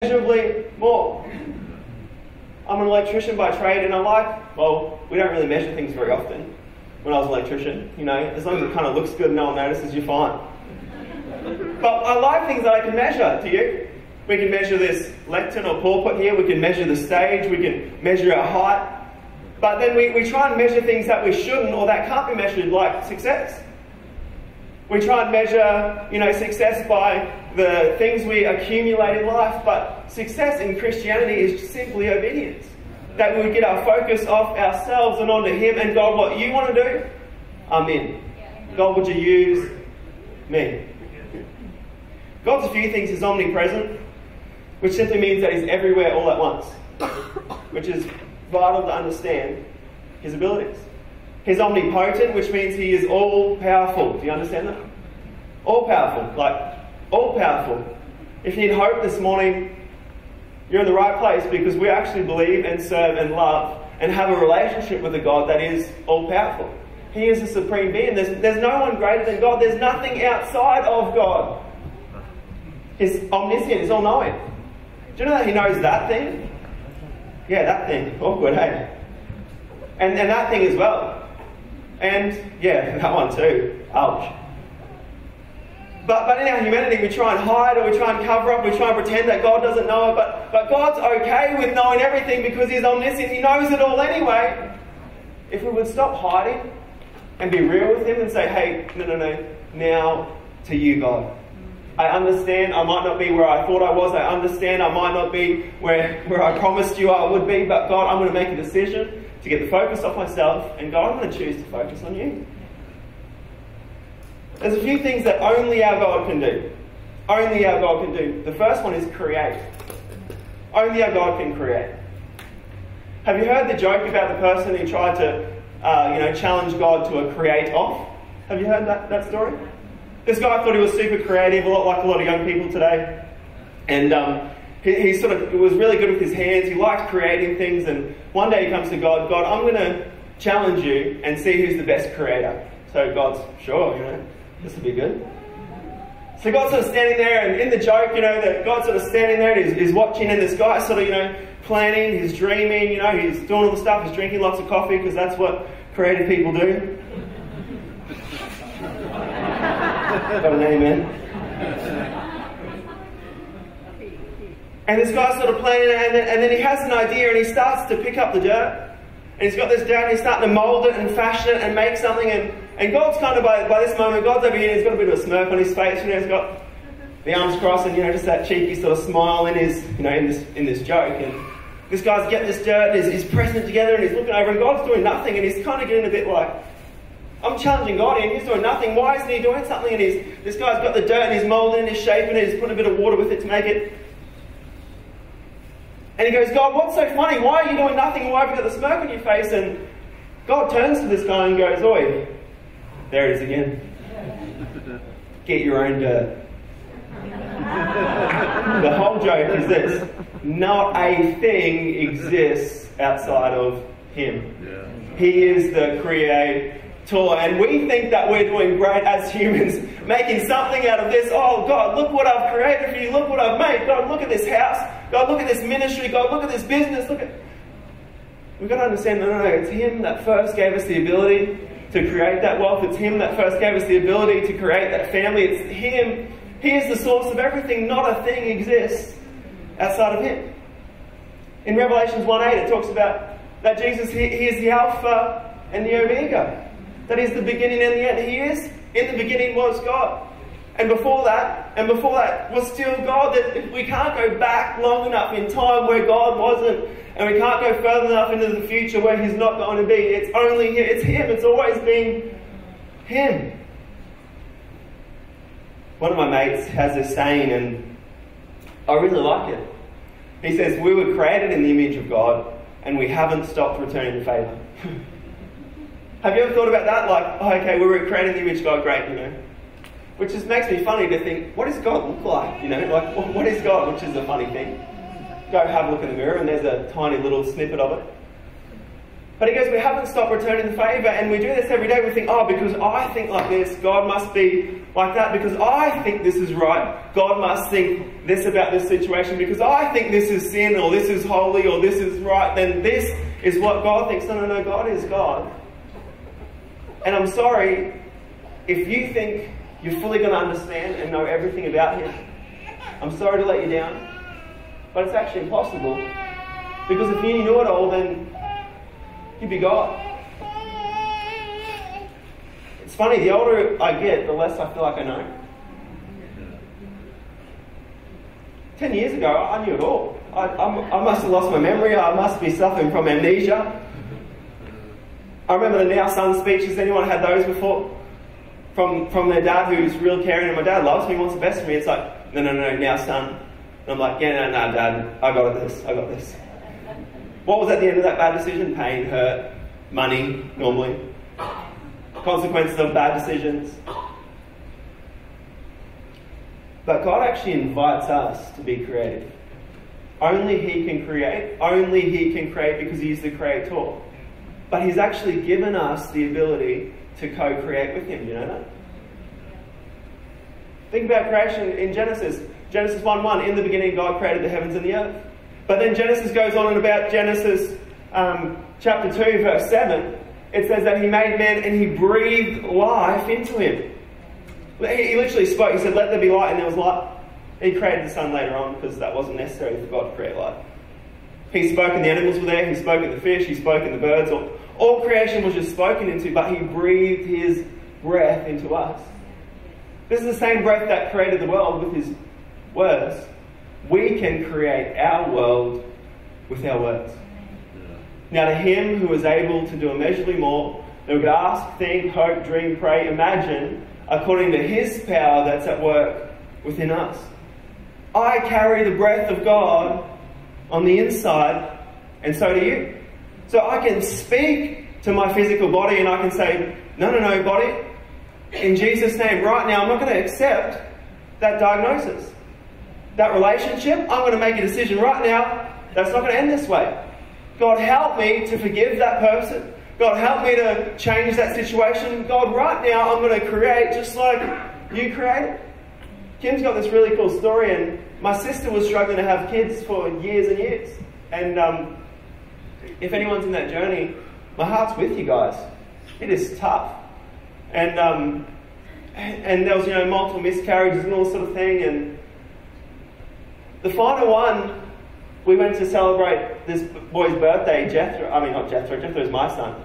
immeasurably more. I'm an electrician by trade, and well, we don't really measure things very often when I was an electrician, you know, as long as it kind of looks good and no one notices, you're fine. But I like things that I can measure, do you? We can measure this lectern or pulpit here, we can measure the stage, we can measure our height, but then we try and measure things that we shouldn't or that can't be measured, like success. We try and measure, you know, success by the things we accumulate in life, but success in Christianity is simply obedience. That we would get our focus off ourselves and onto Him, and God, what you want to do, I'm in. God, would you use me? God's a few things. He's omnipresent, which simply means that He's everywhere all at once, which is vital to understand His abilities. He's omnipotent, which means He is all-powerful. Do you understand that? All-powerful, like all-powerful. If you need hope this morning, you're in the right place, because we actually believe and serve and love and have a relationship with a God that is all-powerful. He is the supreme being. There's no one greater than God. There's nothing outside of God. He's omniscient. He's all-knowing. Do you know that He knows that thing? Yeah, that thing. Awkward, hey? And that thing as well. And, yeah, that one too. Ouch. But in our humanity, we try and hide, or we try and cover up, we try and pretend that God doesn't know it, but God's okay with knowing everything because He's omniscient. He knows it all anyway. If we would stop hiding and be real with Him and say, hey, no, now to you, God. I understand I might not be where I thought I was. I understand I might not be where I promised you I would be, but God, I'm going to make a decision to get the focus off myself, and God, I'm going to choose to focus on you. There's a few things that only our God can do. Only our God can do. The first one is create. Only our God can create. Have you heard the joke about the person who tried to challenge God to a create-off? Have you heard that story? This guy thought he was super creative, a lot like a lot of young people today. And he was really good with his hands. He liked creating things. And one day he comes to God, I'm going to challenge you and see who's the best creator. So God's, sure, this will be good. So God's sort of standing there, and in the joke, that God's sort of standing there and he's watching, and this guy's sort of, planning, he's dreaming, he's doing all the stuff, he's drinking lots of coffee, because that's what creative people do. Got an amen. And this guy's sort of planning, and then he has an idea, and he starts to pick up the dirt. And he's got this dirt, and he's starting to mould it and fashion it and make something. And God's kind of, by this moment, God's over here, and he's got a bit of a smirk on his face. He's got the arms crossed, and just that cheeky sort of smile in his, in this joke. And this guy's getting this dirt, and he's pressing it together, and he's looking over, and God's doing nothing, and he's kind of getting a bit like, I'm challenging God here, and he's doing nothing. Why isn't He doing something? And this guy's got the dirt, and he's moulding it, he's shaping it, he's putting a bit of water with it to make it. And he goes, God, what's so funny? Why are you doing nothing? Why have you got the smirk on your face? And God turns to this guy and goes, oi, there it is again. Get your own dirt. The whole joke is this: not a thing exists outside of Him. Yeah. He is the creator. And we think that we're doing great as humans, making something out of this. Oh, God, look what I've created for you. Look what I've made. God, look at this house. God, look at this ministry. God, look at this business. We've got to understand, no, it's Him that first gave us the ability to create that wealth. It's Him that first gave us the ability to create that family. It's Him. He is the source of everything. Not a thing exists outside of Him. In Revelations 1:8, it talks about that Jesus, He is the Alpha and the Omega. That is the beginning and the end. He is. In the beginning was God. And before that was still God. That we can't go back long enough in time where God wasn't. And we can't go further enough into the future where He's not going to be. It's only Him. It's Him. It's always been Him. One of my mates has this saying, and I really like it. He says, we were created in the image of God, and we haven't stopped returning the favour. Have you ever thought about that? Like, oh, okay, we were created in the image of God, great, Which just makes me funny to think, what does God look like? Like, what is God? Which is a funny thing. Go have a look in the mirror, and there's a tiny little snippet of it. But he goes, we haven't stopped returning the favour, and we do this every day. We think, oh, because I think like this, God must be like that because I think this is right. God must think this about this situation because I think this is sin or this is holy or this is right. Then this is what God thinks. No, no, no. God is God. And I'm sorry, if you think you're fully going to understand and know everything about Him, I'm sorry to let you down. But it's actually impossible. Because if you knew it all, then you'd be God. It's funny, the older I get, the less I feel like I know. 10 years ago, I knew it all. I must have lost my memory. I must be suffering from amnesia. I remember the Now Son speeches. Anyone had those before? From their dad who's real caring, and my dad loves me, wants the best for me. It's like, no, now son. And I'm like, yeah, no, Dad, I got this. What was at the end of that bad decision? Pain, hurt, money, normally. Consequences of bad decisions. But God actually invites us to be creative. Only He can create. Only He can create because He's the creator. But He's actually given us the ability to co-create with Him. Do you know that? Think about creation in Genesis. Genesis 1:1, in the beginning God created the heavens and the earth. But then Genesis goes on and about Genesis chapter 2, verse 7. It says that He made man and He breathed life into him. He literally spoke. He said, let there be light, and there was light. He created the sun later on because that wasn't necessary for God to create light. He spoke and the animals were there. He spoke in the fish. He spoke in the birds. All creation was just spoken into, but He breathed His breath into us. This is the same breath that created the world with His words. We can create our world with our words. Now to Him who is able to do immeasurably more than we could ask, think, hope, dream, pray, imagine, according to His power that's at work within us. I carry the breath of God on the inside, and so do you. So I can speak to my physical body and I can say, no, body, in Jesus' name, right now, I'm not going to accept that diagnosis. That relationship, I'm going to make a decision right now that's not going to end this way. God, help me to forgive that person. God, help me to change that situation. God, right now, I'm going to create just like you created. Kim's got this really cool story, and my sister was struggling to have kids for years and years. And if anyone's in that journey, my heart's with you guys. It is tough. And there was, multiple miscarriages and all sort of thing. And the final one, we went to celebrate this boy's birthday, Jethro is my son.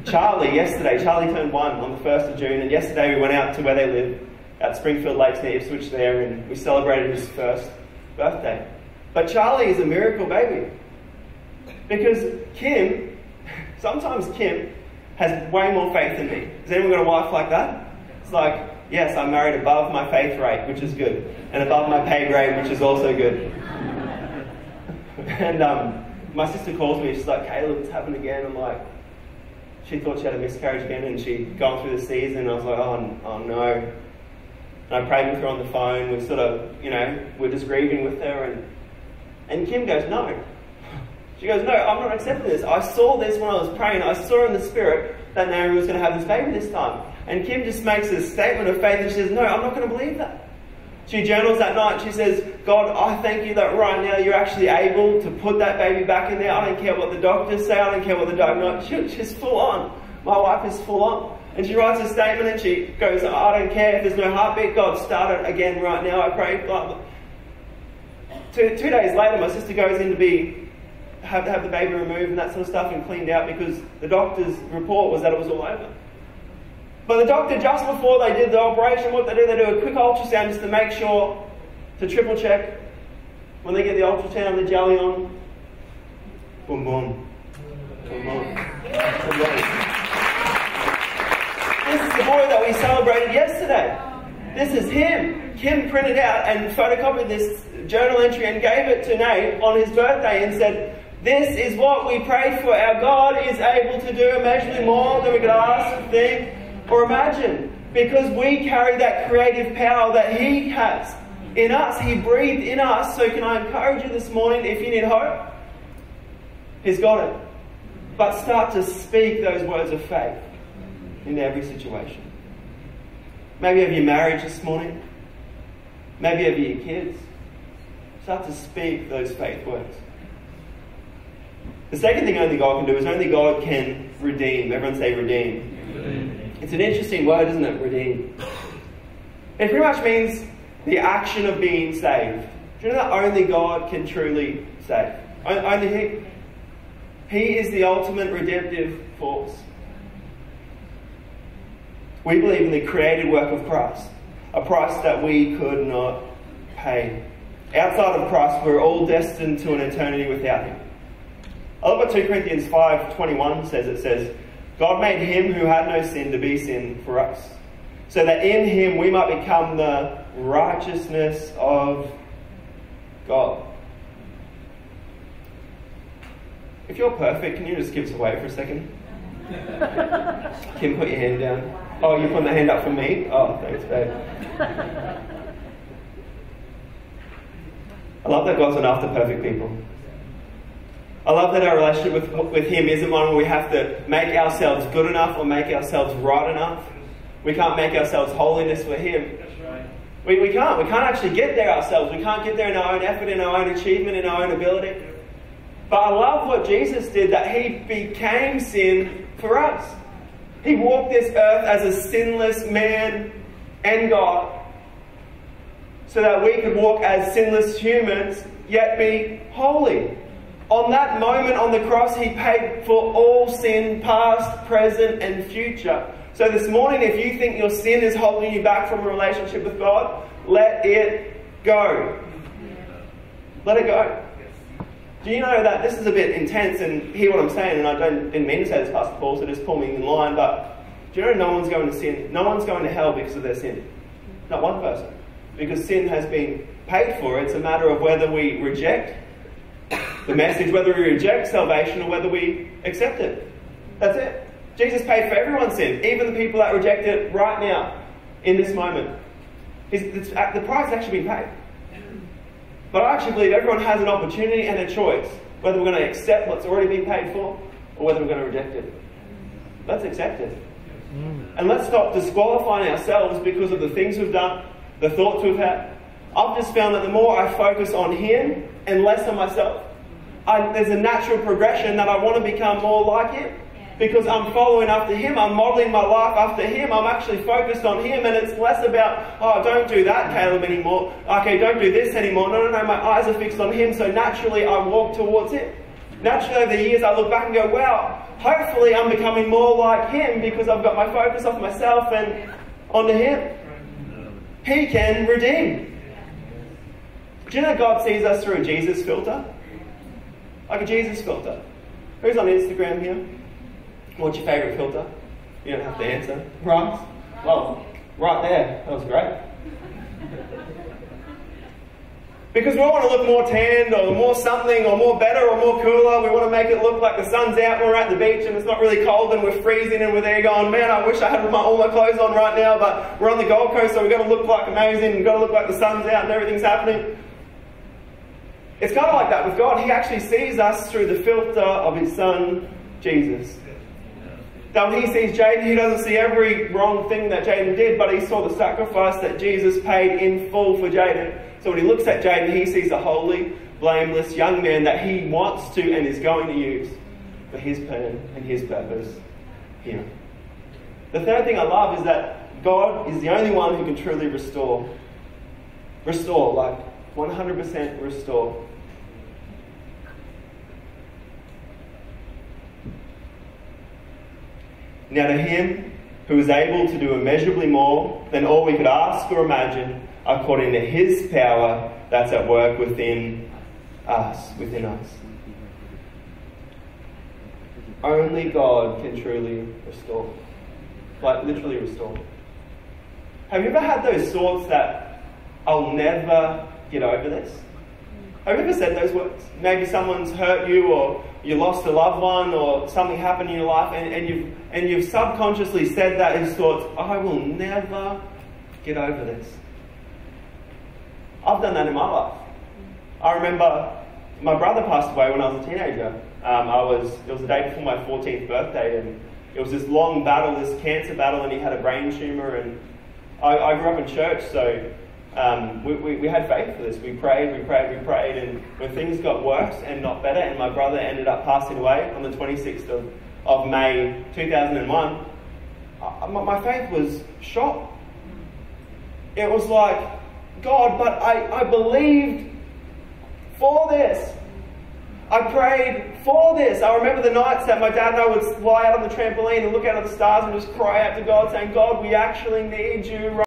Charlie, yesterday. Charlie turned 1 on the 1st of June, and yesterday we went out to where they live, at Springfield Lakes near Ipswich there, and we celebrated his first birthday. But Charlie is a miracle baby. Because sometimes Kim has way more faith than me. Has anyone got a wife like that? It's like, yes, I'm married above my faith rate, which is good, and above my pay grade, which is also good. And my sister calls me, she's like, Caleb, it's happened again. I'm like, she thought she had a miscarriage again, and she'd gone through the season, and I was like, oh no. And I prayed with her on the phone. We sort of, we're just grieving with her, and Kim goes, no. She goes, no, I'm not accepting this. I saw this when I was praying. I saw in the Spirit that Naomi was going to have this baby this time. And Kim just makes a statement of faith, and she says, no, I'm not going to believe that. She journals that night. She says, God, I thank you that right now you're actually able to put that baby back in there. I don't care what the doctors say. I don't care what the diagnosis. She's full on. My wife is full on. And she writes a statement and she goes, I don't care if there's no heartbeat. God, start it again right now. I pray. Two days later, my sister goes in to have the baby removed and that sort of stuff and cleaned out because the doctor's report was that it was all over. But the doctor, just before they did the operation, what they do a quick ultrasound just to make sure, to triple check. When they get the ultrasound, the jelly on, boom, boom, boom, boom, boom, boom. This is the boy that we celebrated yesterday. This is him. Kim printed out and photocopied this journal entry and gave it to Nate on his birthday and said, this is what we prayed for. Our God is able to do immeasurably more than we could ask, think, or imagine. Because we carry that creative power that He has in us. He breathed in us. So can I encourage you this morning, if you need hope, He's got it. But start to speak those words of faith in every situation. Maybe over your marriage this morning. Maybe over your kids. Start to speak those faith words. The second thing only God can do is only God can redeem. Everyone say redeem. Redeem. It's an interesting word, isn't it? Redeem. It pretty much means the action of being saved. Do you know that only God can truly save? Only He. He is the ultimate redemptive force. We believe in the created work of Christ, a price that we could not pay. Outside of Christ, we're all destined to an eternity without Him. I love what 2 Corinthians 5:21 says. It says, God made Him who had no sin to be sin for us, so that in Him we might become the righteousness of God. If you're perfect, can you just give us away for a second? Kim, put your hand down. Oh, you're putting the hand up for me? Oh, thanks, babe. I love that God's not after perfect people. I love that our relationship with Him isn't one where we have to make ourselves good enough or make ourselves right enough. We can't make ourselves holiness for Him. That's right. We can't. We can't actually get there ourselves. We can't get there in our own effort, in our own achievement, in our own ability. But I love what Jesus did, that He became sin for us. He walked this earth as a sinless man and God, so that we could walk as sinless humans, yet be holy. On that moment on the cross, He paid for all sin, past, present, and future. So this morning, if you think your sin is holding you back from a relationship with God, let it go. Let it go. Do you know that this is a bit intense, and hear what I'm saying, and I didn't mean to say this, Pastor Paul, so just pull me in line, but do you know no one's going to sin? No one's going to hell because of their sin. Not one person. Because sin has been paid for. It's a matter of whether we reject the message, whether we reject salvation, or whether we accept it. That's it. Jesus paid for everyone's sin, even the people that reject it right now, in this moment. The price has actually been paid. But I actually believe everyone has an opportunity and a choice, whether we're going to accept what's already been paid for, or whether we're going to reject it. Let's accept it. And let's stop disqualifying ourselves because of the things we've done, the thoughts we've had. I've just found that the more I focus on Him and less on myself, there's a natural progression that I want to become more like Him. Because I'm following after Him, I'm modelling my life after Him, I'm actually focused on Him, and it's less about, oh, don't do that, Caleb, anymore. Okay, don't do this anymore. No, my eyes are fixed on Him, so naturally I walk towards Him. Naturally over the years I look back and go, wow, hopefully I'm becoming more like Him because I've got my focus off myself and onto Him. He can redeem. Do you know God sees us through a Jesus filter? Like a Jesus filter. Who's on Instagram here? What's your favourite filter? You don't have to answer. Right? Well, right there. That was great. Because we all want to look more tanned or more something or more better or more cooler. We want to make it look like the sun's out and we're at the beach and it's not really cold and we're freezing and we're there going, man, I wish I had all my clothes on right now, but we're on the Gold Coast, so we've got to look like amazing and we've got to look like the sun's out and everything's happening. It's kind of like that with God. He actually sees us through the filter of His Son, Jesus. That when He sees Jaden, He doesn't see every wrong thing that Jaden did, but He saw the sacrifice that Jesus paid in full for Jaden. So when He looks at Jaden, He sees a holy, blameless young man that He wants to and is going to use for His plan and His purpose here. The third thing I love is that God is the only one who can truly restore. Restore, like 100% restore. Now to Him who is able to do immeasurably more than all we could ask or imagine, according to His power that's at work within us. Only God can truly restore. Like, literally restore. Have you ever had those thoughts that, I'll never get over this? Have you ever said those words? Maybe someone's hurt you, or you lost a loved one, or something happened in your life, and you've subconsciously said that as thoughts, I will never get over this. I've done that in my life. I remember my brother passed away when I was a teenager. It was the day before my 14th birthday, and it was this long battle, this cancer battle, and he had a brain tumour, and I grew up in church, so we had faith for this. We prayed, and when things got worse and not better, and my brother ended up passing away on the 26th of May 2001, my faith was shot. It was like, God, but I believed for this. I prayed for this. I remember the nights that my dad and I would lie out on the trampoline and look out at the stars and just cry out to God saying, God, we actually need you right